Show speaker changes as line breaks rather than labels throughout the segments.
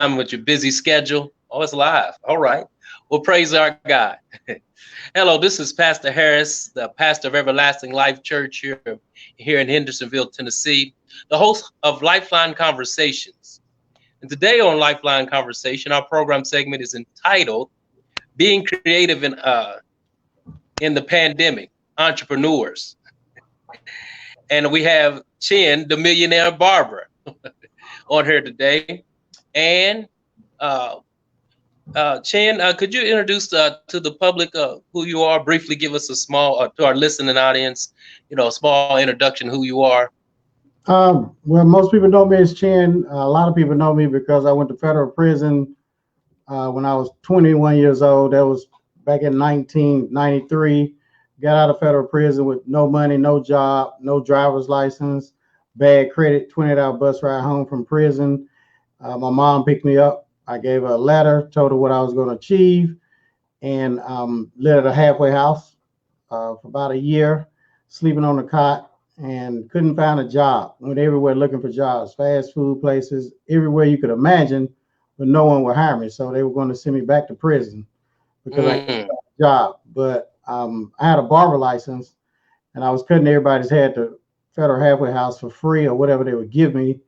with your busy schedule. Oh, it's live. All right. Well, praise our God. Hello, this is Pastor Harris, the pastor of Everlasting Life Church here in Hendersonville, Tennessee, the host of Lifeline Conversations. And today on Lifeline Conversation, our program segment is entitled "Being Creative in the Pandemic: Entrepreneurs." And we have Chin, the Millionaire barber, on here today. And Chin, could you introduce to the public who you are? Briefly give us a small, to our listening audience, a small introduction who you are.
Well, most people know me as Chin. A lot of people know me because I went to federal prison when I was 21 years old. That was back in 1993. Got out of federal prison with no money, no job, no driver's license, bad credit, 20-hour bus ride home from prison. My mom picked me up. I gave her a letter, told her what I was going to achieve, and lived at a halfway house for about a year, sleeping on the cot, and couldn't find a job. Went everywhere looking for jobs, fast food places, everywhere you could imagine, but no one would hire me. So they were going to send me back to prison because I couldn't find a job. But I had a barber license, and I was cutting everybody's hair at the federal halfway house for free or whatever they would give me.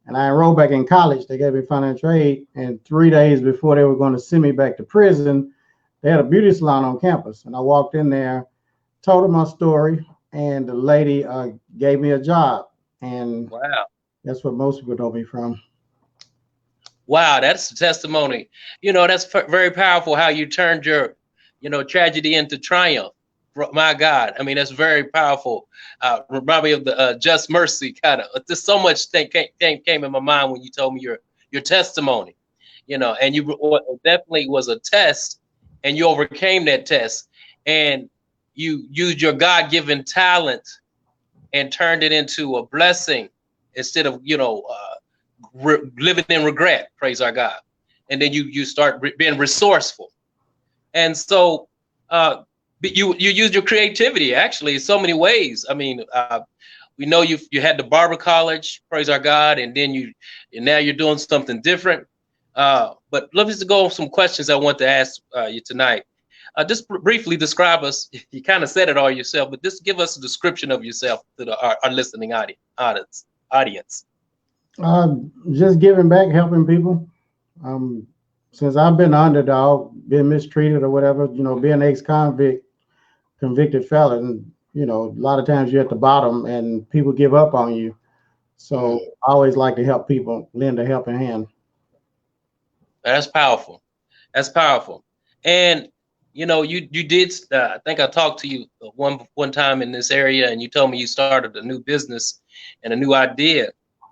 And I enrolled back in college. They gave me financial aid. And 3 days before they were going to send me back to prison, they had a beauty salon on campus. And I walked in there, told them my story, and the lady gave me a job. And
wow,
that's what most people know me from.
Wow, that's a testimony. That's very powerful how you turned your, tragedy into triumph. My God, I mean, that's very powerful. Remind me of the Just Mercy kind of. There's so much came in my mind when you told me your testimony, and you definitely was a test, and you overcame that test, and you used your God-given talent and turned it into a blessing instead of living in regret. Praise our God, and then you start being resourceful, and so. But you used your creativity actually in so many ways. I mean, we know you had the barber college, praise our God, and then now you're doing something different. But let me just go over some questions I want to ask you tonight. Just briefly describe us. You kind of said it all yourself, but just give us a description of yourself to our listening audience.
Just giving back, helping people. Since I've been an underdog, been mistreated or whatever, being an ex-convict, convicted felon, a lot of times you're at the bottom and people give up on you. So I always like to help people, lend a helping hand.
That's powerful. That's powerful. And you did. I think I talked to you one time in this area, and you told me you started a new business and a new idea.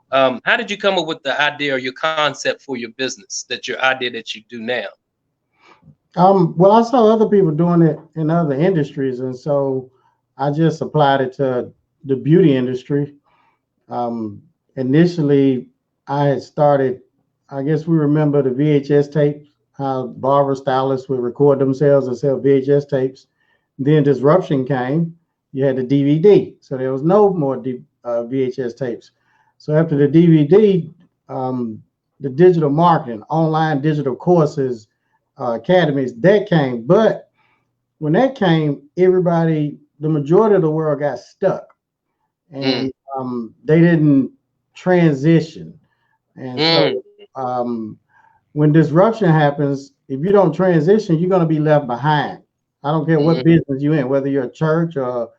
How did you come up with the idea or your concept for your business, your idea that you do now?
Well, I saw other people doing it in other industries, and so I just applied it to the beauty industry. Initially, I had started, I guess we remember the VHS tapes, how barber stylists would record themselves and sell VHS tapes. Then disruption came. You had the DVD, so there was no more VHS tapes. So after the DVD, the digital marketing, online digital courses, academies, that came. But when that came, the majority of the world got stuck, and they didn't transition. And so when disruption happens, if you don't transition, you're going to be left behind. I don't care what business you're in, whether you're a church or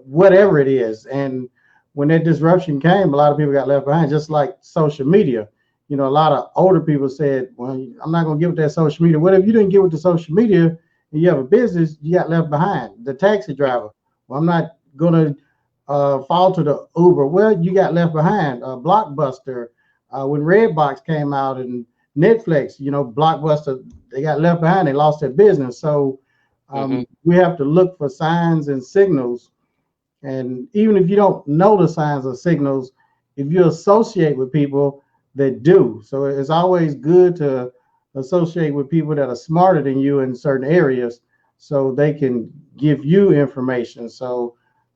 whatever it is. And when that disruption came, a lot of people got left behind, just like social media. A lot of older people said, well, I'm not going to get with that social media. What if you didn't get with the social media and you have a business, you got left behind? The taxi driver, well, I'm not going to fall to the Uber. Well, you got left behind. Blockbuster, when Redbox came out and Netflix, Blockbuster, they got left behind. They lost their business. So we have to look for signs and signals. And even if you don't know the signs or signals, if you associate with people that do. So it's always good to associate with people that are smarter than you in certain areas so they can give you information. So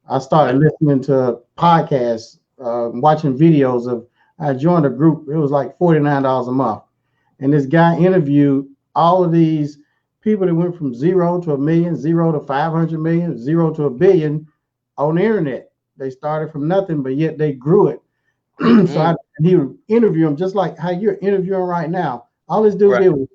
I started listening to podcasts, watching videos I joined a group. It was like $49 a month. And this guy interviewed all of these people that went from 0 to 1 million, 0 to 500 million, 0 to 1 billion on the internet. They started from nothing, but yet they grew it. He would interview them just like how you're interviewing right now. All this dude did was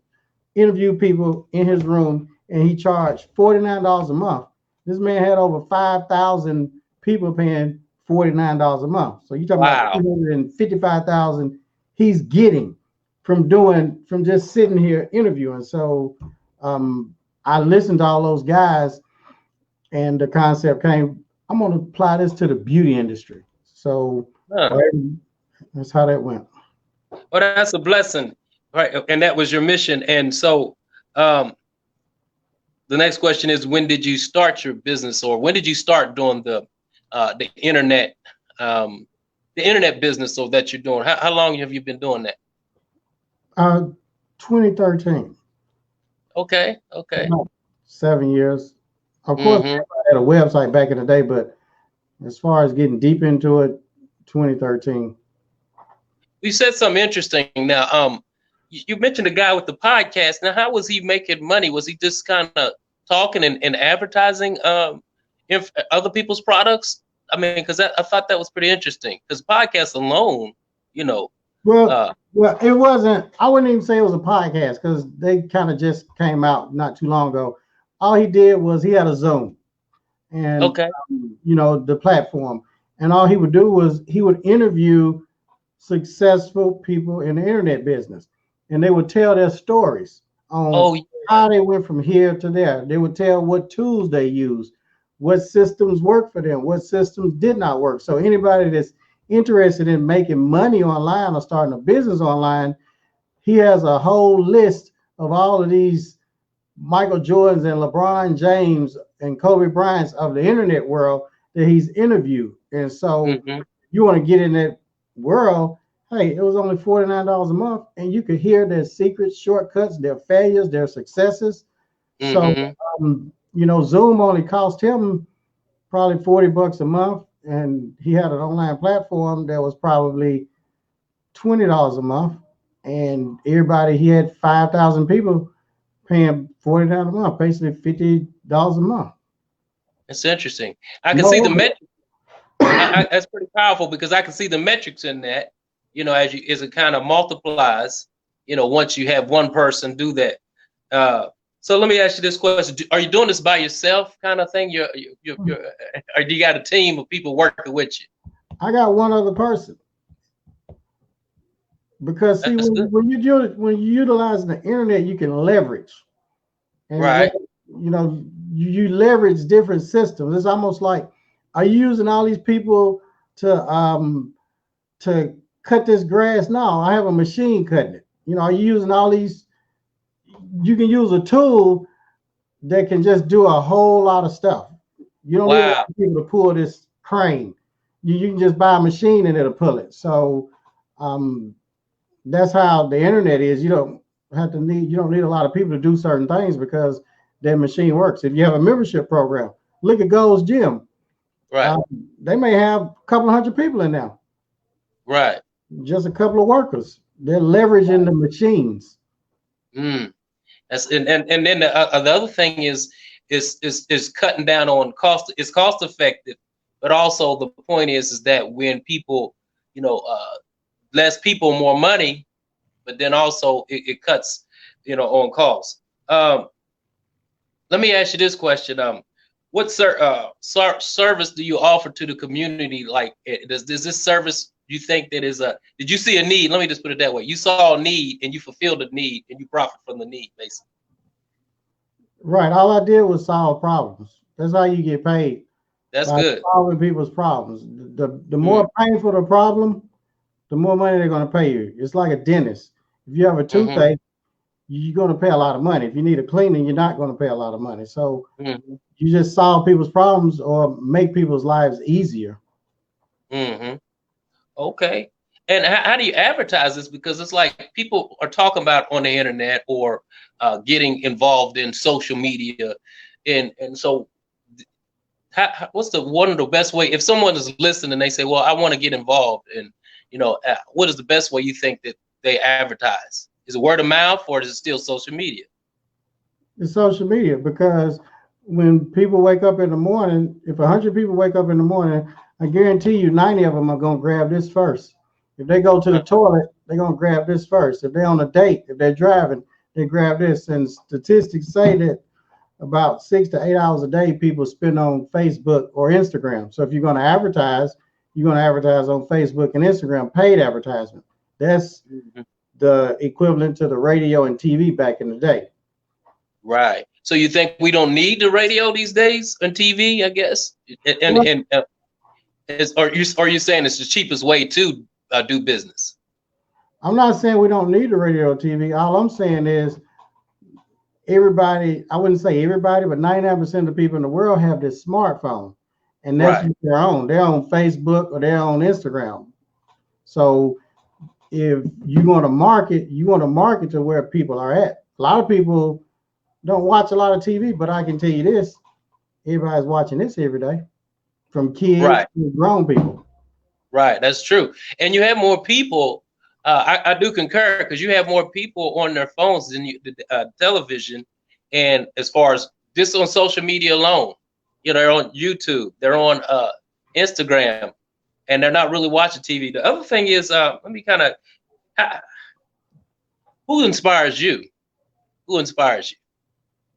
interview people in his room, and he charged $49 a month. This man had over 5,000 people paying $49 a month. So you're talking about 255,000 he's getting from just sitting here interviewing. So I listened to all those guys, and the concept came, I'm going to apply this to the beauty industry. So that's how that went.
Well, that's a blessing, right? And that was your mission. And so the next question is, when did you start your business, or when did you start doing the internet business so that you're doing? How long have you been doing that?
2013.
Okay.
About 7 years. Of course, I had a website back in the day, but as far as getting deep into it, 2013.
You said something interesting. Now, you mentioned the guy with the podcast. Now, how was he making money? Was he just kind of talking and advertising other people's products? I mean, because I thought that was pretty interesting. Because podcasts alone, you know.
Well, it wasn't. I wouldn't even say it was a podcast, because they kind of just came out not too long ago. All he did was he had a Zoom, and the platform, and all he would do was he would interview successful people in the internet business, and they would tell their stories on how they went from here to there. They would tell what tools they used, what systems worked for them, what systems did not work. So anybody that's interested in making money online or starting a business online, he has a whole list of all of these Michael Jordans and LeBron James and Kobe Bryants of the internet world that he's interviewed. And so you want to get in that world, hey, it was only $49 a month, and you could hear their secrets, shortcuts, their failures, their successes. So Zoom only cost him probably $40 a month, and he had an online platform that was probably $20 a month, and he had 5,000 people paying $40 a month, basically $50 a month.
It's interesting. I can see the metrics. That's pretty powerful, because I can see the metrics in that, as it kind of multiplies, once you have one person do that. So let me ask you this question. Are you doing this by yourself kind of thing? Or do you got a team of people working with you?
I got one other person. Because see, when you utilize the internet, you can leverage. And you leverage different systems. It's almost like, are you using all these people to cut this grass? No, I have a machine cutting it. Are you using all these? You can use a tool that can just do a whole lot of stuff. You don't need a lot of people to pull this crane. You can just buy a machine and it'll pull it. So that's how the internet is. You don't need a lot of people to do certain things, because that machine works. If you have a membership program, look at Gold's Gym.
Right.
They may have a couple of hundred people in there.
Right.
Just a couple of workers. They're leveraging the machines.
That's and then the other thing is cutting down on cost. It's cost effective, but also the point is that when people, less people, more money, but then also it cuts, on costs. Let me ask you this question. What service do you offer to the community? Like, does this service, you think that did you see a need? Let me just put it that way. You saw a need and you fulfilled the need and you profit from the need, basically.
Right. All I did was solve problems. That's how you get paid.
That's good.
Solving people's problems. The more painful the problem, the more money they're going to pay you. It's like a dentist. If you have a toothache, you're going to pay a lot of money. If you need a cleaning, you're not going to pay a lot of money. So you just solve people's problems or make people's lives easier.
Okay. And how do you advertise this? Because it's like people are talking about on the internet or getting involved in social media. And so what's one of the best way, if someone is listening and they say, well, I want to get involved, and what is the best way you think that they advertise? Is it word of mouth or is it still social media?
It's social media, because when people wake up in the morning, if 100 people wake up in the morning, I guarantee you 90 of them are going to grab this first. If they go to the toilet, they're going to grab this first. If they're on a date, if they're driving, they grab this. And statistics say that about 6 to 8 hours a day people spend on Facebook or Instagram. So if you're going to advertise, you're going to advertise on Facebook and Instagram, paid advertisement. That's the equivalent to the radio and TV back in the day.
Right. So you think we don't need the radio these days and TV, I guess? Are you saying it's the cheapest way to do business?
I'm not saying we don't need the radio or TV. All I'm saying is everybody, I wouldn't say everybody, but 99% of the people in the world have this smartphone. And that's what they're on. They're on Facebook or they're on Instagram. So if you want to market, you want to market to where people are at. A lot of people don't watch a lot of TV, but I can tell you this, everybody's watching this every day, from kids to grown people.
Right, that's true. And you have more people, I do concur, because you have more people on their phones than television. And as far as just on social media alone, they're on YouTube, they're on Instagram, and they're not really watching TV. The other thing is, let me who inspires you? Who inspires you?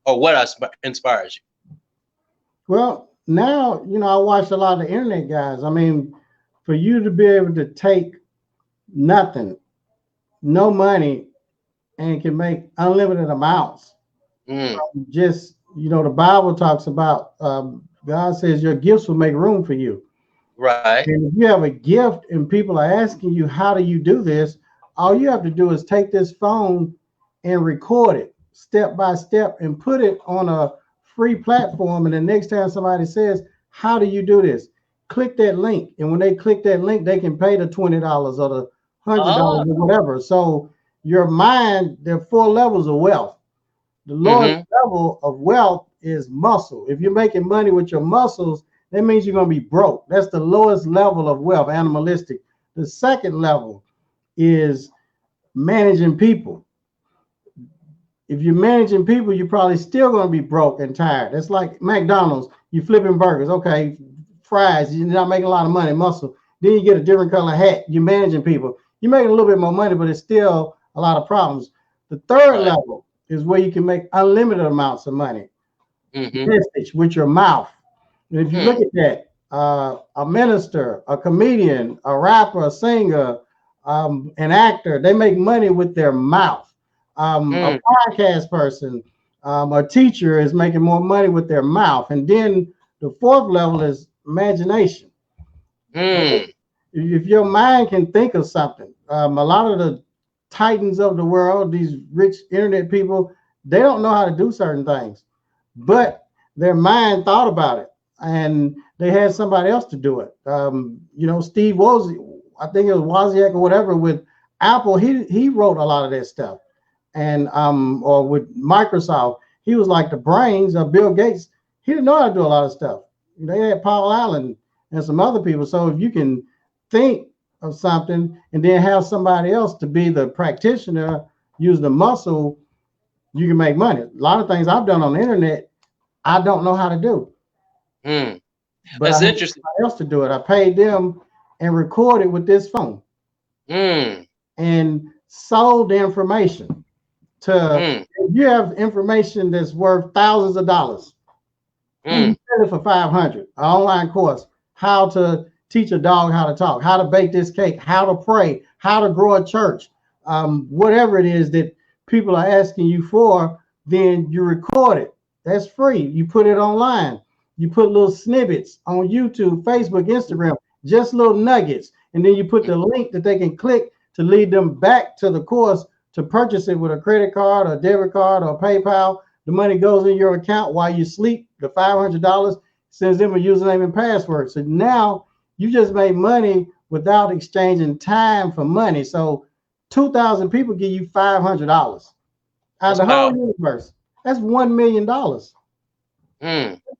Or what inspires you?
Well, now, I watch a lot of the internet guys. I mean, for you to be able to take nothing, no money, and can make unlimited amounts. Just, the Bible talks about, God says your gifts will make room for you.
Right.
And if you have a gift and people are asking you, how do you do this? All you have to do is take this phone and record it step by step and put it on a free platform. And the next time somebody says, how do you do this? Click that link. And when they click that link, they can pay the $20 or the $100 or whatever. So your mind, there are 4 levels of wealth. The lowest level of wealth is muscle. If you're making money with your muscles, that means you're going to be broke. That's the lowest level of wealth, animalistic. The second level is managing people. If you're managing people, you're probably still going to be broke and tired. It's like McDonald's. You flipping burgers. Okay, fries. You're not making a lot of money, muscle. Then you get a different color hat. You're managing people. You're making a little bit more money, but it's still a lot of problems. The third level is where you can make unlimited amounts of money. Message with your mouth. And if you look at that, a minister, a comedian, a rapper, a singer, an actor, they make money with their mouth. A podcast person, a teacher is making more money with their mouth. And then the fourth level is imagination. If your mind can think of something, a lot of the titans of the world, these rich internet people, they don't know how to do certain things, but their mind thought about it and they had somebody else to do it. Steve Wozniak, I think it was Wozniak or whatever with Apple, he wrote a lot of that stuff. And or with Microsoft, he was like the brains of Bill Gates. He didn't know how to do a lot of stuff. They had Paul Allen and some other people. So if you can think of something and then have somebody else to be the practitioner, use the muscle, you can make money. A lot of things I've done on the internet, I don't know how to do. But
that's interesting.
Somebody else to do it. I paid them and recorded with this phone and sold the information. If you have information that's worth thousands of dollars, you sell it for $500. An online course, how to teach a dog how to talk, how to bake this cake, how to pray, how to grow a church, whatever it is that people are asking you for, then you record it. That's free. You put it online. You put little snippets on YouTube, Facebook, Instagram, just little nuggets. And then you put the link that they can click to lead them back to the course to purchase it with a credit card or debit card or PayPal. The money goes in your account while you sleep. The $500 sends them a username and password. So now you just made money without exchanging time for money. So 2,000 people give you $500 out of the whole universe. That's $1 million. That's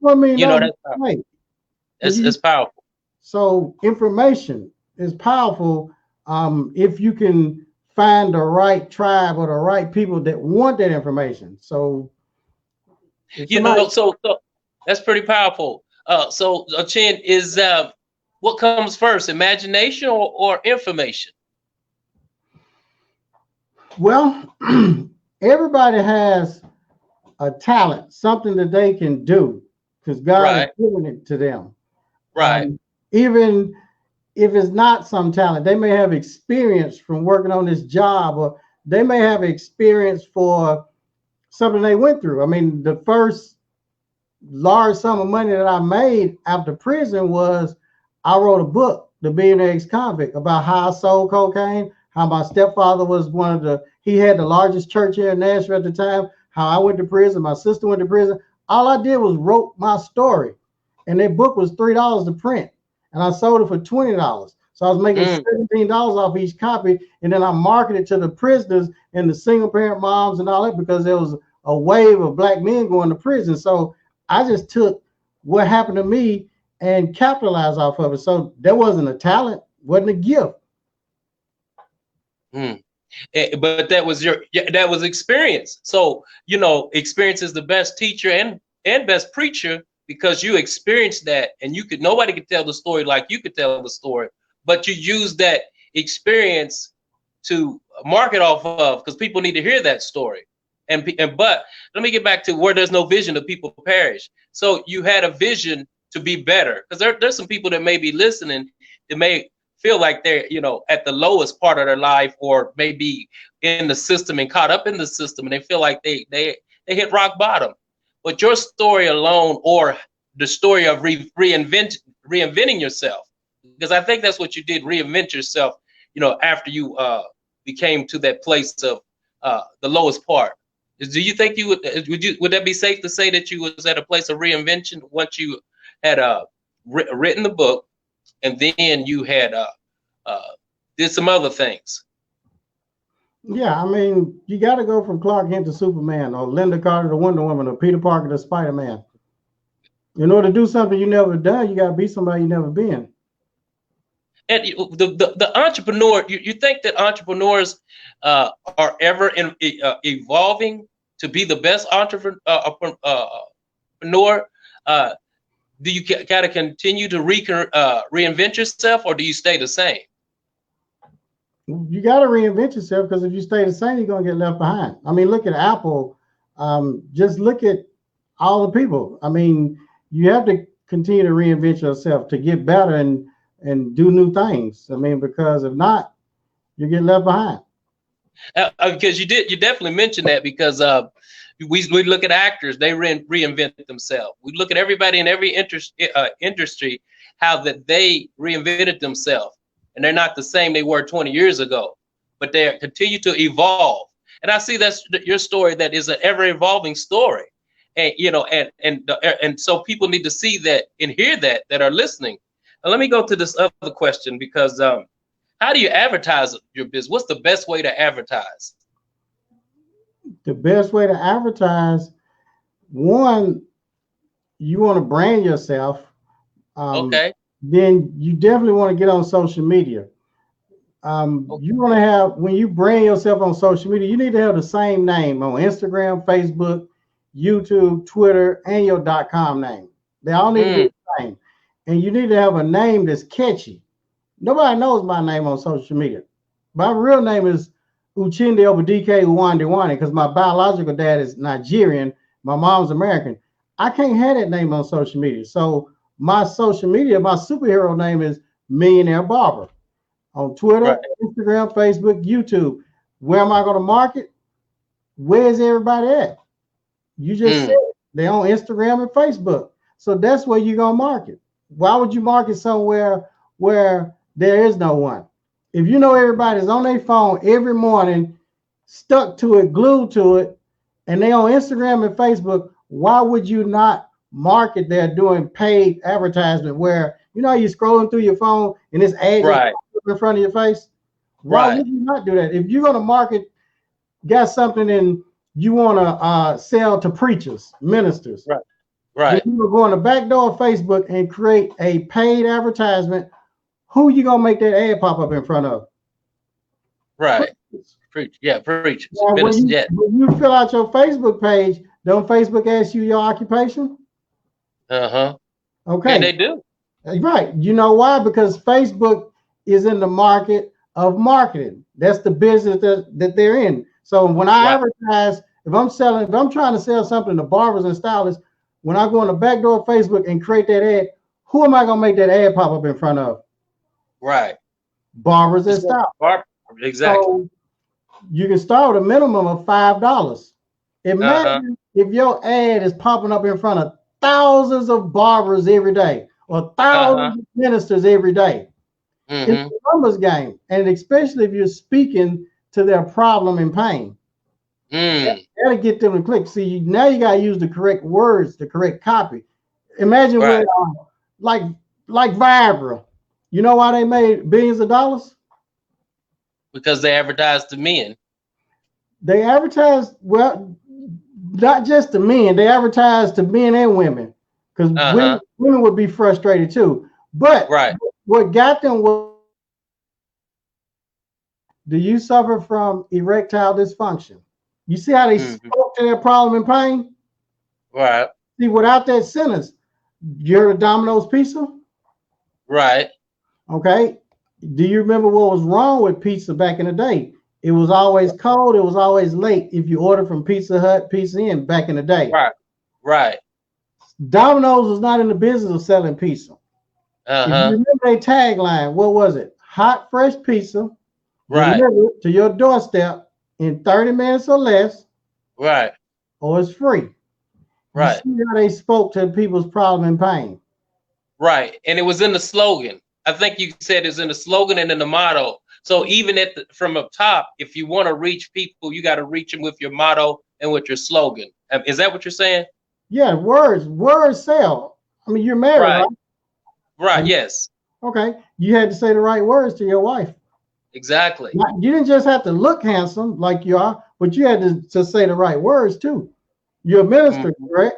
$1 million.
That's powerful.
So information is powerful if you can find the right tribe or the right people that want that information. So if somebody,
so that's pretty powerful. So Chin, is what comes first, imagination or information?
well, everybody has a talent, something that they can do because God has
Right,
given it to them.
right.
Even if it's not some talent, they may have experience from working on this job, or they may have experience for something they went through. I mean, the first large sum of money that I made after prison was I wrote a book, The Millionaire Ex-Convict, about how I sold cocaine, how my stepfather was he had the largest church here in Nashville at the time, how I went to prison, my sister went to prison. All I did was wrote my story. And that book was $3 to print. And I sold it for $20. So I was making $17 off each copy. And then I marketed it to the prisoners and the single parent moms and all that, because there was a wave of black men going to prison. So I just took what happened to me and capitalized off of it. So that wasn't a talent, wasn't a gift.
But that was experience. So experience is the best teacher and best preacher, because you experienced that, and nobody could tell the story like you could tell the story, but you use that experience to market off of, because people need to hear that story. But let me get back to where there's no vision, the people perish. So you had a vision to be better, because there's some people that may be listening that may feel like they're at the lowest part of their life, or maybe in the system and caught up in the system, and they feel like they hit rock bottom. But your story alone, or the story of reinventing yourself, because I think that's what you did, reinvent yourself, after you became to that place of the lowest part. Do you think would that be safe to say that you was at a place of reinvention once you had written the book, and then you had did some other things?
Yeah, I mean, you got to go from Clark Kent to Superman, or Linda Carter to Wonder Woman, or Peter Parker to Spider-Man. In order to do something you never done, you got to be somebody you never been.
And the entrepreneur, you think that entrepreneurs are ever evolving to be the best entrepreneur? Do you got to continue to reinvent yourself, or do you stay the same?
You got to reinvent yourself, because if you stay the same, you're going to get left behind. I mean, look at Apple. Just look at all the people. I mean, you have to continue to reinvent yourself to get better and do new things. I mean, because if not, you get left behind.
Because you definitely mentioned that, because we look at actors, they reinvent themselves. We look at everybody in every industry, how that they reinvented themselves, and they're not the same they were 20 years ago, but they continue to evolve. And I see that's your story, that is an ever evolving story. And and so people need to see that and hear that are listening. And let me go to this other question, because how do you advertise your business? What's the best way to advertise?
The best way to advertise, one, you want to brand yourself.
Okay.
Then you definitely want to get on social media. You want to have, when you brand yourself on social media, you need to have the same name on Instagram, Facebook, YouTube, Twitter, and your .com name. They all need to be the same. And you need to have a name that's catchy. Nobody knows my name on social media. My real name is Uchende Obadike Uwandewani, because my biological dad is Nigerian, my mom's American. I can't have that name on social media. So my social media, my superhero name is Millionaire Barber. On Twitter, right, Instagram, Facebook, YouTube. Where am I going to market? Where's everybody at? You just said it. They're on Instagram and Facebook. So that's where you're going to market. Why would you market somewhere where there is no one? If you know everybody's on their phone every morning, stuck to it, glued to it, and they on Instagram and Facebook, why would you not market there doing paid advertisement where, you know, you're scrolling through your phone and this ad
right
in front of your face? Why would you not do that? If you're going to market, got something and you want to sell to preachers, ministers,
right,
you will go on the back door of Facebook and create a paid advertisement. Who you going to make that ad pop up in front of?
Right. Preach. Yeah, preach.
Now,
Minister Jet.
when you fill out your Facebook page, don't Facebook ask you your occupation?
Uh-huh. And
Okay,
they do.
right. You know why? Because Facebook is in the market of marketing. That's the business that they're in. So when I
Right.
advertise, if I'm trying to sell something to barbers and stylists, when I go on the back door of Facebook and create that ad, who am I gonna make that ad pop up in front of?
Right.
Barbers and
It's going
stylists.
exactly.
So you can start with a minimum of $5.
Uh-huh.
Imagine if your ad is popping up in front of thousands of barbers every day or
Uh-huh.
thousands of ministers every day. It's
Mm-hmm.
a numbers game, and especially if you're speaking to their problem and pain.
Mm.
That'll get them to click. See, now you gotta use the correct words, the correct copy. Imagine
Right.
with like like Viagra. You know why they made billions of dollars?
Because they advertise to men.
They advertise, well, not just to men, they advertise to men and women. Because
Uh-huh.
women would be frustrated too. But
Right.
what got them was, do you suffer from erectile dysfunction? You see how they
Mm-hmm.
spoke to their problem and pain?
Right.
See, without that sentence, you're a Domino's pizza?
Right.
Okay. Do you remember what was wrong with pizza back in the day? It was always cold. It was always late if you ordered from Pizza Hut, Pizza Inn back in the day.
Right. Right.
Domino's was not in the business of selling pizza. If you
Uh-huh.
remember their tagline, what was it? Hot, fresh pizza
Right.
delivered to your doorstep in 30 minutes or less,
Right.
or it's free. You
Right.
see how they spoke to people's problem and pain.
Right. And it was in the slogan. I think you said it's in the slogan and in the motto. So even from up top, if you want to reach people, you got to reach them with your motto and with your slogan. Is that what you're saying?
Yeah, words sell. I mean, you're married,
Right.
right?
Right. Yes.
Okay. You had to say the right words to your wife.
Exactly.
You didn't just have to look handsome like you are, but you had to say the right words too. You're a minister,
Mm-hmm.
correct?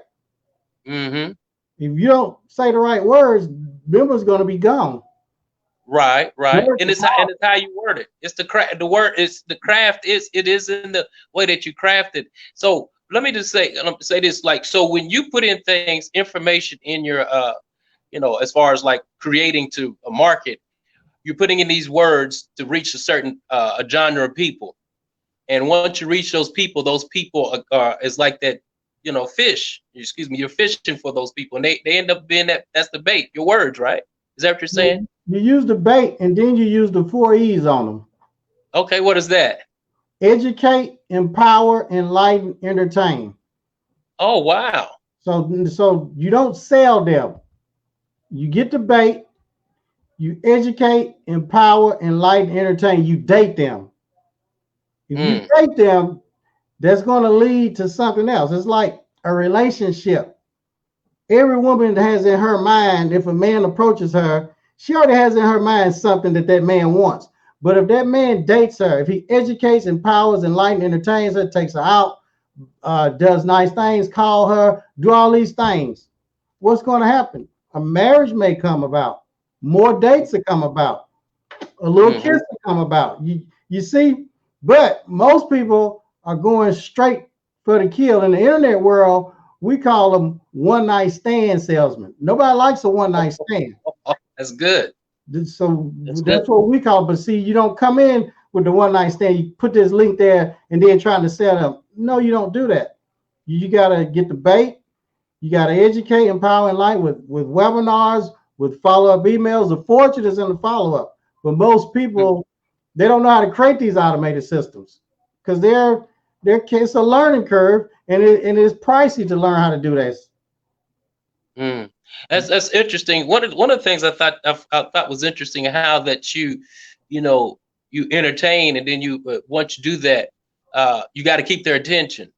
Mm-hmm.
If you don't say the right words, members going to be gone.
Right, right,
Words
and it's how you word it. It's the craft. The word is the craft. It is in the way that you craft it. So let me just say this. Like, so when you put in things, information in your as far as like creating to a market, you're putting in these words to reach a certain a genre of people. And once you reach those people are is like that, fish. Excuse me, you're fishing for those people, and they end up being that's the bait. Your words, right? Is that what you're saying?
You use the bait and then you use the 4 E's on them.
Okay, what is that?
Educate, empower, enlighten, entertain.
Oh, wow.
So you don't sell them. You get the bait, you educate, empower, enlighten, entertain. You date them. If you date them, that's going to lead to something else. It's like a relationship. Every woman has in her mind, if a man approaches her, she already has in her mind something that man wants. But if that man dates her, if he educates, empowers, enlightens, entertains her, takes her out, does nice things, call her, do all these things, what's going to happen? A marriage may come about. More dates will come about. A little kiss will come about. You see? But most people are going straight for the kill. In the internet world, we call them one night stand salesmen. Nobody likes a one night stand.
That's good.
So
That's good.
that's what we call it. But see, you don't come in with the one night stand. You put this link there and then trying to sell them. No, you don't do that. You got to get the bait. You got to educate, empower, and light with webinars, with follow-up emails. The fortune is in the follow-up. But most people, they don't know how to create these automated systems because it's a learning curve, and it's pricey to learn how to do this.
That's interesting. One of the things I thought was interesting how that you entertain, and then you once you do that, you got to keep their attention.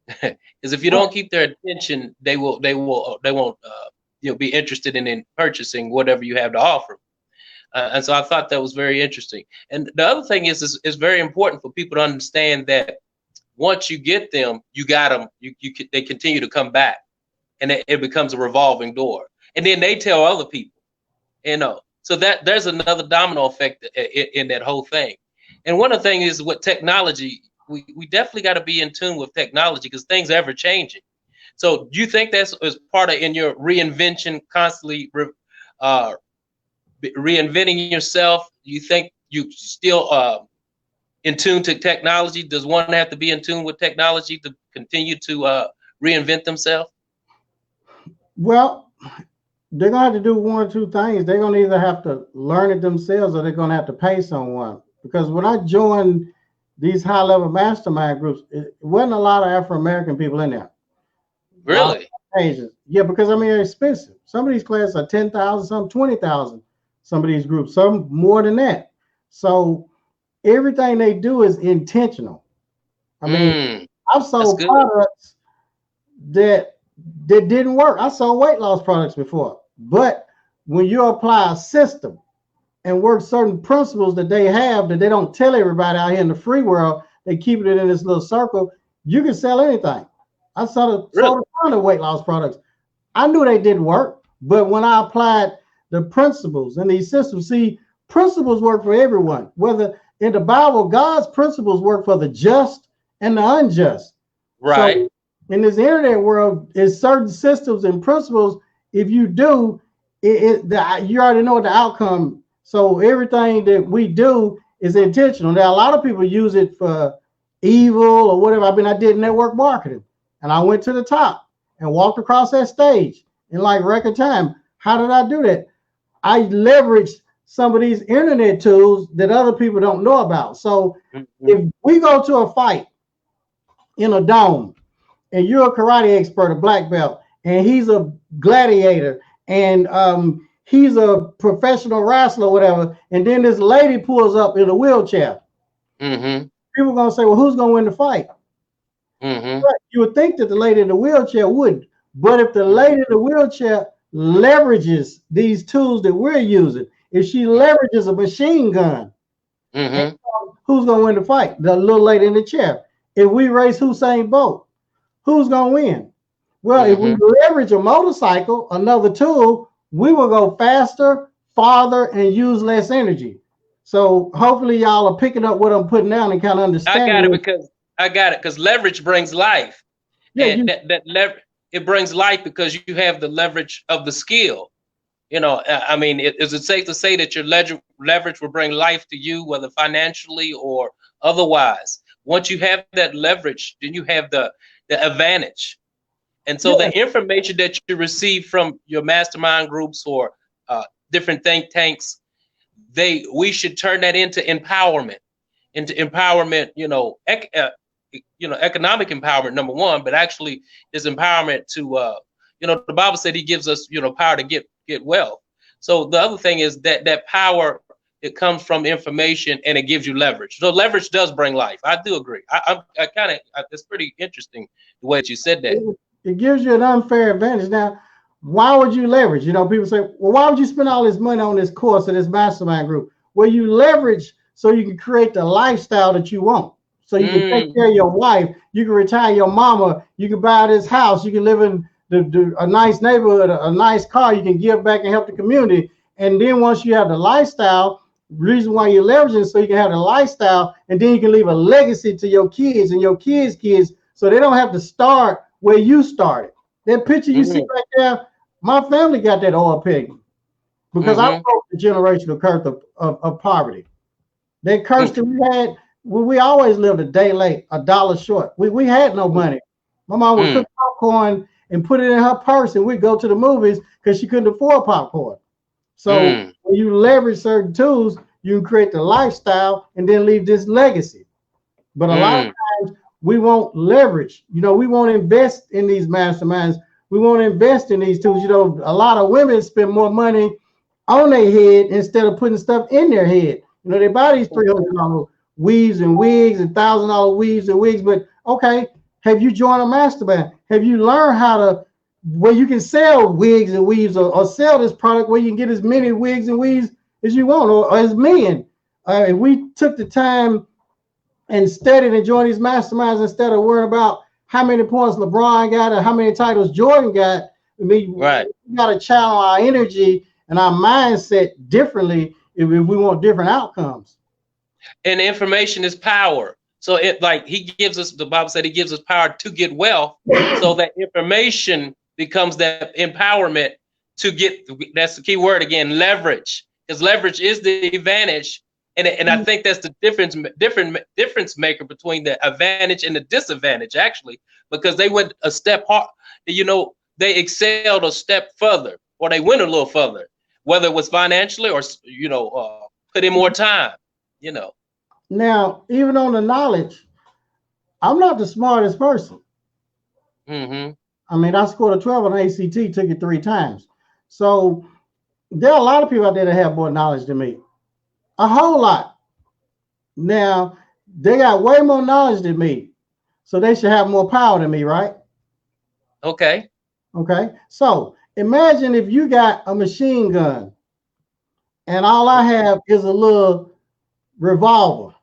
Because if you don't keep their attention, they won't be interested in purchasing whatever you have to offer. And so I thought that was very interesting. And the other thing is it's very important for people to understand that once you get them, you got them. They continue to come back, and it becomes a revolving door. And then they tell other people, So that there's another domino effect in that whole thing. And one of the things is with technology, we definitely got to be in tune with technology because things are ever changing. So do you think that's is part of in your reinvention, constantly uh, reinventing yourself? Do you think you still in tune to technology? Does one have to be in tune with technology to continue to reinvent themselves?
Well, they're gonna have to do one or two things. They're gonna either have to learn it themselves or they're gonna have to pay someone. Because when I joined these high level mastermind groups, it wasn't a lot of Afro American people in there. A lot
Really?
of Asians. Yeah, because I mean they're expensive. Some of these classes are 10,000, some 20,000. Some of these groups, some more than that. So everything they do is intentional. I mean, I've
That's
sold
good.
products that didn't work. I sold weight loss products before, but when you apply a system and work certain principles that they have that they don't tell everybody out here in the free world, they keep it in this little circle. You can sell anything. I sold
Really?
a ton of weight loss products. I knew they didn't work, but when I applied the principles and these systems, see, principles work for everyone. Whether in the Bible, God's principles work for the just and the unjust.
Right.
So in this internet world, is certain systems and principles. If you do, you already know the outcome. So everything that we do is intentional. Now, a lot of people use it for evil or whatever. I mean, I did network marketing, and I went to the top and walked across that stage in like record time. How did I do that? I leveraged some of these internet tools that other people don't know about. So if we go to a fight in a dome and you're a karate expert, a black belt, and he's a gladiator, and he's a professional wrestler, or whatever, and then this lady pulls up in a wheelchair, people are gonna say, "Well, who's gonna win the fight?" Right. You would think that the lady in the wheelchair would, but if the lady in the wheelchair leverages these tools that we're using, if she leverages a machine gun, who's gonna win the fight? The little lady in the chair. If we race Usain Bolt, who's gonna win? Well, if we leverage a motorcycle, another tool, we will go faster, farther, and use less energy. So hopefully y'all are picking up what I'm putting down and kind of understanding.
I got it because leverage brings life.
Yeah,
And it brings life because you have the leverage of the skill. You know, I mean, is it safe to say that your leverage will bring life to you, whether financially or otherwise? Once you have that leverage, then you have the advantage. And so the information that you receive from your mastermind groups or different think tanks, we should turn that into empowerment, economic empowerment, number one, but actually is empowerment to, the Bible said he gives us, power to get wealth. So the other thing is that power, it comes from information and it gives you leverage. So leverage does bring life. I do agree. It's pretty interesting the way that you said that.
It gives you an unfair advantage. Now, why would you leverage? People say, well, why would you spend all this money on this course or this mastermind group? Well, you leverage so you can create the lifestyle that you want. So you can take care of your wife, you can retire your mama, you can buy this house, you can live in a nice neighborhood, a nice car, you can give back and help the community. And then once you have the lifestyle, reason why you're leveraging so you can have the lifestyle, and then you can leave a legacy to your kids and your kids' kids, so they don't have to start where you started. That picture you see right there, my family got that oil pig because I broke the generational curse of poverty. That curse that we had, we always lived a day late, a dollar short. We had no money. My mom would cook popcorn and put it in her purse, and we'd go to the movies because she couldn't afford popcorn. So when you leverage certain tools, you can create the lifestyle and then leave this legacy. But a lot of times we won't leverage. We won't invest in these masterminds. We won't invest in these tools. A lot of women spend more money on their head instead of putting stuff in their head. They buy these $300 weaves and wigs and $1,000 weaves and wigs. But okay, have you joined a mastermind? Have you learned how to where you can sell wigs and weaves or sell this product where you can get as many wigs and weaves as you want, or as men? If we took the time and studied and joined these masterminds instead of worrying about how many points LeBron got or how many titles Jordan got, we got to channel our energy and our mindset differently if we want different outcomes.
And information is power. So it like he gives us, the Bible said he gives us power to get wealth. So that information becomes that empowerment to get, that's the key word again, leverage. Because leverage is the advantage. And I think that's the difference maker between the advantage and the disadvantage, actually, because they went a step hard, they excelled a step further, or they went a little further, whether it was financially or, put in more time, you know.
Now, even on the knowledge, I'm not the smartest person.
Mm-hmm.
I mean, I scored a 12 on ACT, took it 3 times. So there are a lot of people out there that have more knowledge than me. A whole lot. Now, they got way more knowledge than me. So they should have more power than me, right?
Okay.
Okay. So imagine if you got a machine gun and all I have is a little revolver.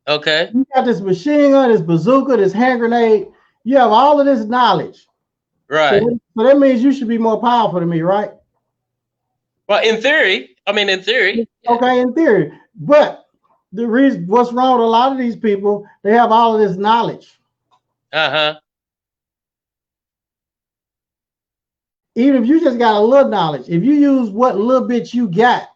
Okay.
You got this machine gun, this bazooka, this hand grenade. You have all of this knowledge.
Right.
So that means you should be more powerful than me, right?
Well, in theory.
Okay, in theory. But the reason, what's wrong with a lot of these people, they have all of this knowledge.
Uh-huh.
Even if you just got a little knowledge, if you use what little bit you got,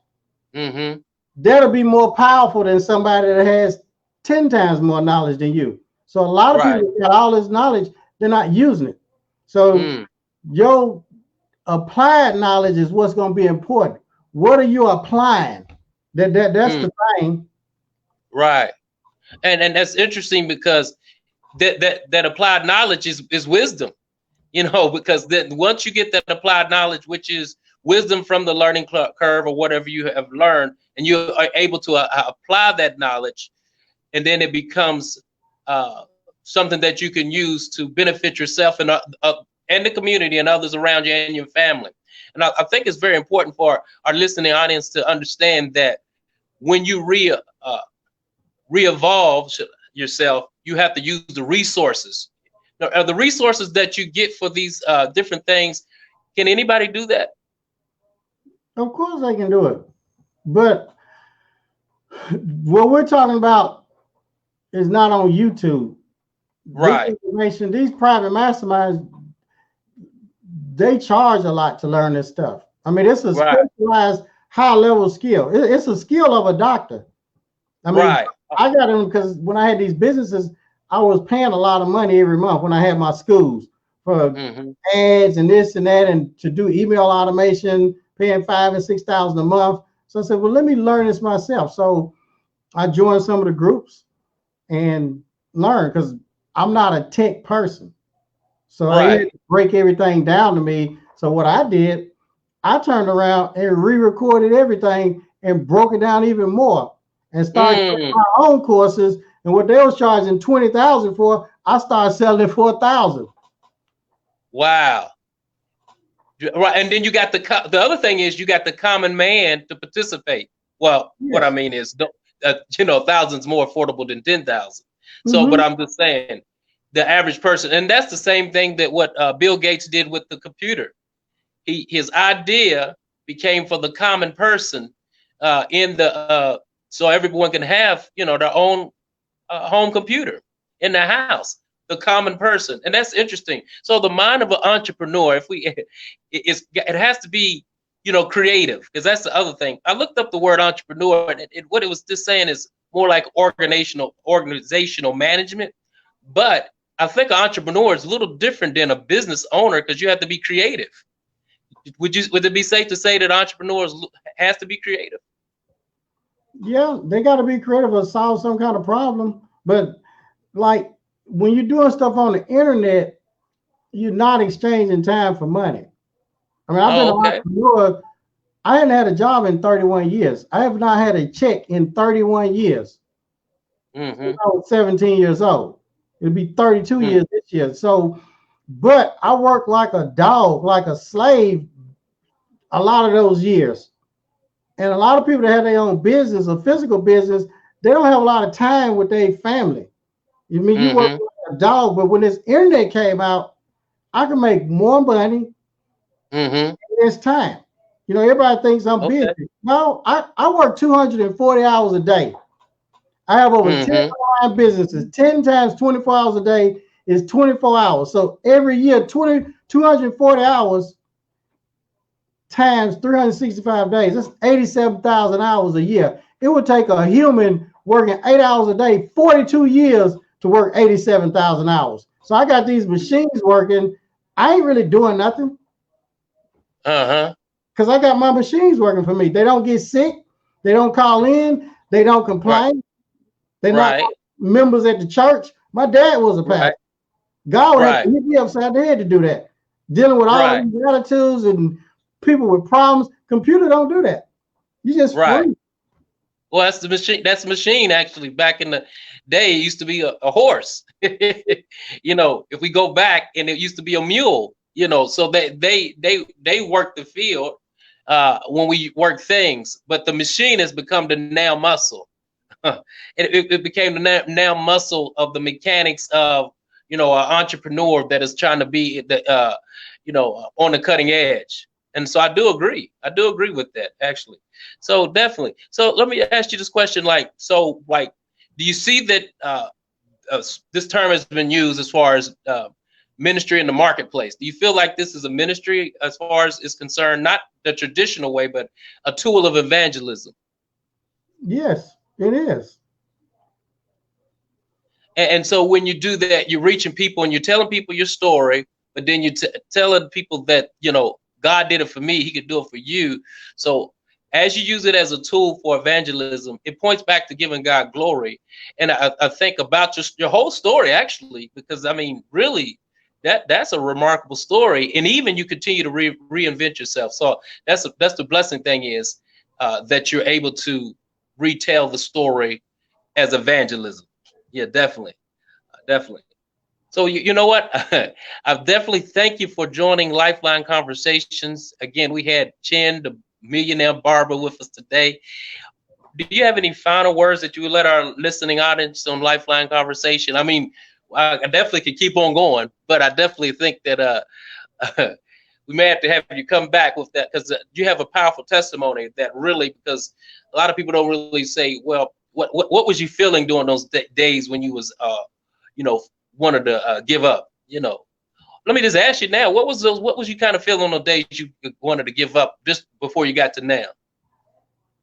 Mm-hmm.
that'll be more powerful than somebody that has 10 times more knowledge than you. So a lot of people got all this knowledge, they're not using it. So your applied knowledge is what's going to be important. What are you applying? That's the thing.
Right. And that's interesting because that applied knowledge is wisdom, because then once you get that applied knowledge, which is wisdom from the learning curve or whatever you have learned, and you are able to apply that knowledge, and then it becomes something that you can use to benefit yourself and the community and others around you and your family. And I think it's very important for our listening audience to understand that when you re-evolve yourself, you have to use the resources. Now, the resources that you get for these different things, can anybody do that?
Of course they can do it. But what we're talking about is not on YouTube.
Right.
These private masterminds, they charge a lot to learn this stuff. I mean, it's a specialized high-level skill. It's a skill of a doctor. I mean, I got them because when I had these businesses, I was paying a lot of money every month when I had my schools for ads and this and that, and to do email automation, paying $5,000 and $6,000 a month. So I said, well, let me learn this myself. So I joined some of the groups and learned, because I'm not a tech person. So I had to break everything down to me. So what I did, I turned around and re-recorded everything and broke it down even more and started doing my own courses. And what they was charging $20,000 for, I started selling it for $1,000.
Wow. Right. And then you got the other thing is you got the common man to participate. Well, what I mean is, thousands more affordable than 10,000. So, but I'm just saying, the average person, and that's the same thing that what Bill Gates did with the computer. His idea became for the common person, so everyone can have their own home computer in their house. The common person, and that's interesting. So the mind of an entrepreneur, it has to be creative, because that's the other thing. I looked up the word entrepreneur, and what it was just saying is more like organizational management. But I think an entrepreneur is a little different than a business owner, because you have to be creative. Would it be safe to say that entrepreneurs has to be creative?
Yeah, they got to be creative or solve some kind of problem. But like when you're doing stuff on the internet, you're not exchanging time for money. I mean, I've been an entrepreneur. I hadn't had a job in 31 years. I have not had a check in 31 years. I was 17 years old. It'll be 32 years this year. So, but I worked like a dog, like a slave, a lot of those years. And a lot of people that have their own business, a physical business, they don't have a lot of time with their family. You mean you work like a dog, but when this internet came out, I can make more money in this time. Everybody thinks I'm busy. No, I work 240 hours a day. I have over 10
Mm-hmm.
online businesses. 10 times 24 hours a day is 24 hours. So every year, 240 hours times 365 days. That's 87,000 hours a year. It would take a human working 8 hours a day, 42 years to work 87,000 hours. So I got these machines working. I ain't really doing nothing
Uh-huh.
because I got my machines working for me. They don't get sick. They don't call in. They don't
Right.
complain. They're not
Right.
members at the church. My dad was a pastor.
Right.
God would have to
Right.
hit me upside the head to do that. Dealing with all
Right.
these attitudes and people with problems. Computer don't do that. You just
Right.
free.
Well, that's the machine. That's the machine. Actually, back in the day, it used to be a horse. If we go back, and it used to be a mule. So they work the field when we work things, but the machine has become the now muscle. It became the now muscle of the mechanics of an entrepreneur that is trying to be on the cutting edge. And so I do agree. I do agree with that, actually. So definitely. So let me ask you this question: do you see that this term has been used as far as ministry in the marketplace? Do you feel like this is a ministry as far as is concerned, not the traditional way, but a tool of evangelism?
Yes, it is.
And so when you do that, you're reaching people and you're telling people your story, but then you're telling people that, God did it for me, he could do it for you. So as you use it as a tool for evangelism, it points back to giving God glory. And I think about your whole story, actually, because I mean, really, that's a remarkable story. And even you continue to reinvent yourself. So that's the blessing thing is that you're able to retell the story as evangelism. Yeah, definitely. Definitely. So you know what? I definitely thank you for joining Lifeline Conversations. Again, we had Chen, the millionaire barber, with us today. Do you have any final words that you would let our listening audience on Lifeline Conversation? I mean, I definitely could keep on going, but I definitely think that we may have to have you come back with that, because you have a powerful testimony that really, because a lot of people don't really say, well, what was you feeling during those days when you was wanted to give up? Let me just ask you now, what was you kind of feeling on the days you wanted to give up just before you got to now?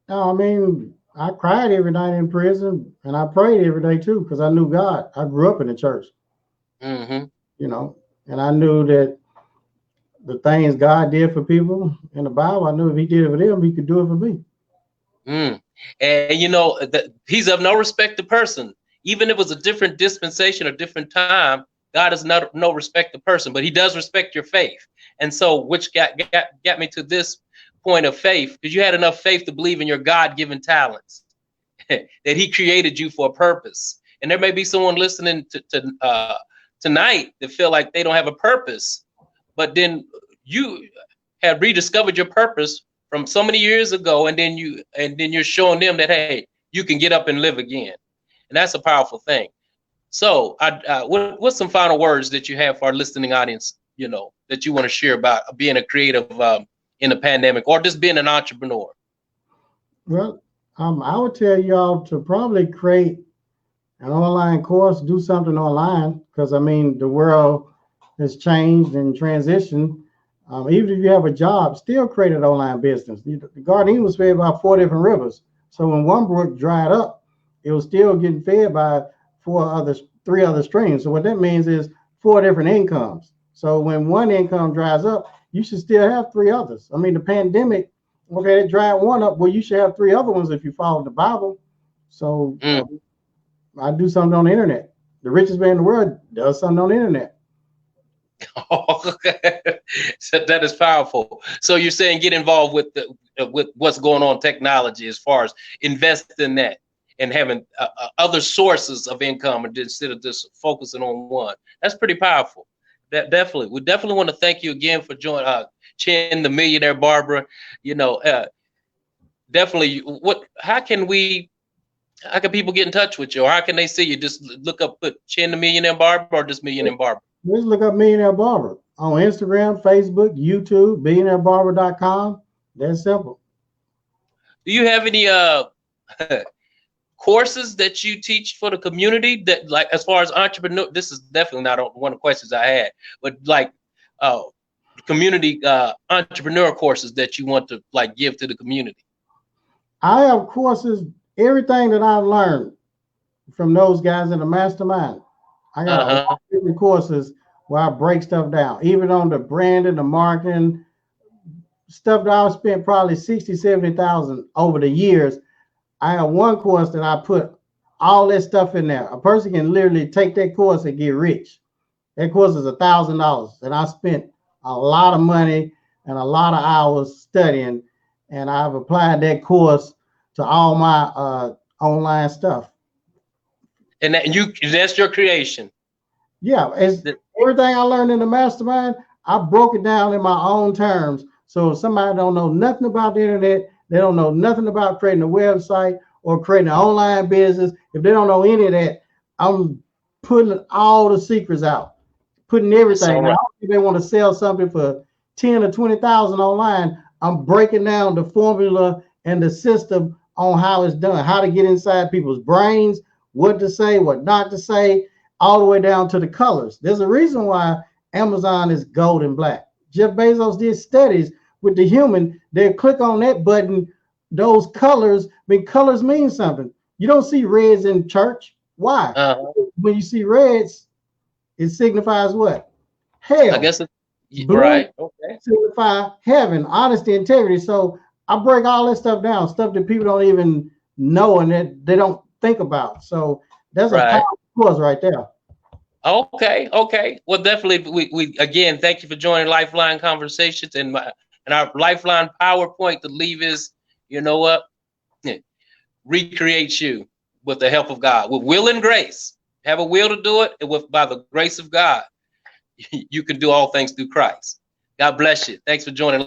No, I mean, I cried every night in prison and I prayed every day too because I knew God. I grew up in the church,
Mm-hmm.
you know, and I knew that the things God did for people in the Bible, I knew if he did it for them, he could do it for me.
Mm. And that he's of no respect to person. Even if it was a different dispensation or different time, God is not no respect to person, but he does respect your faith. And so, which got me to this point of faith, because you had enough faith to believe in your God-given talents, that he created you for a purpose. And there may be someone listening to tonight that feel like they don't have a purpose, but then you have rediscovered your purpose from so many years ago, and then you're showing them that, hey, you can get up and live again. And that's a powerful thing. So what's some final words that you have for our listening audience, that you want to share about being a creative in the pandemic, or just being an entrepreneur?
Well, I would tell y'all to probably create an online course, do something online, because I mean, the world has changed and transitioned. Even if you have a job, still create an online business. The Garden was fed by 4 different rivers. So when one brook dried up, it was still getting fed by 3 other streams. So what that means is 4 different incomes. So when one income dries up, you should still have 3 others. I mean, the pandemic, okay, it dried one up. Well, you should have 3 other ones if you follow the Bible. So I do something on the internet. The richest man in the world does something on the internet.
So that is powerful. So you're saying get involved with what's going on in technology, as far as invest in that and having other sources of income instead of just focusing on one. That's pretty powerful. We definitely want to thank you again for joining Chen, the millionaire barber. Definitely. How can people get in touch with you, or how can they see you? Just look up, put Chen, the millionaire barber, or just millionaire barber?
Just look up Millionaire Barber on Instagram, Facebook, YouTube, billionairebarber.com. That's simple.
Do you have any courses that you teach for the community that, like, as far as entrepreneur, this is definitely not one of the questions I had, but like community entrepreneur courses that you want to like give to the community?
I have courses, everything that I've learned from those guys in the mastermind. I got a lot of different courses where I break stuff down, even on the branding, the marketing, stuff that I've spent probably 60, 70,000 over the years. I have one course that I put all that stuff in there. A person can literally take that course and get rich. That course is $1,000, and I spent a lot of money and a lot of hours studying, and I've applied that course to all my online stuff.
And that's your creation.
Yeah, it's everything I learned in the mastermind. I broke it down in my own terms. So if somebody don't know nothing about the internet, they don't know nothing about creating a website or creating an online business, if they don't know any of that, I'm putting all the secrets out, putting everything. Right. Now, if they want to sell something for 10 or 20,000 online, I'm breaking down the formula and the system on how it's done, how to get inside people's brains, what to say, what not to say, all the way down to the colors. There's a reason why Amazon is gold and black. Jeff Bezos did studies with the human. They click on that button, those colors, colors mean something. You don't see reds in church. Why? When you see reds, it signifies what? Hell.
I guess
blue, right. Okay. Signify heaven, honesty, integrity. So I break all that stuff down, stuff that people don't even know and that they don't think about. So that's a powerful course right there.
Okay. Well, definitely, we again, thank you for joining Lifeline Conversations, and our Lifeline PowerPoint to leave is, you know what? Recreate you with the help of God, with will and grace. Have a will to do it, and by the grace of God, you can do all things through Christ. God bless you. Thanks for joining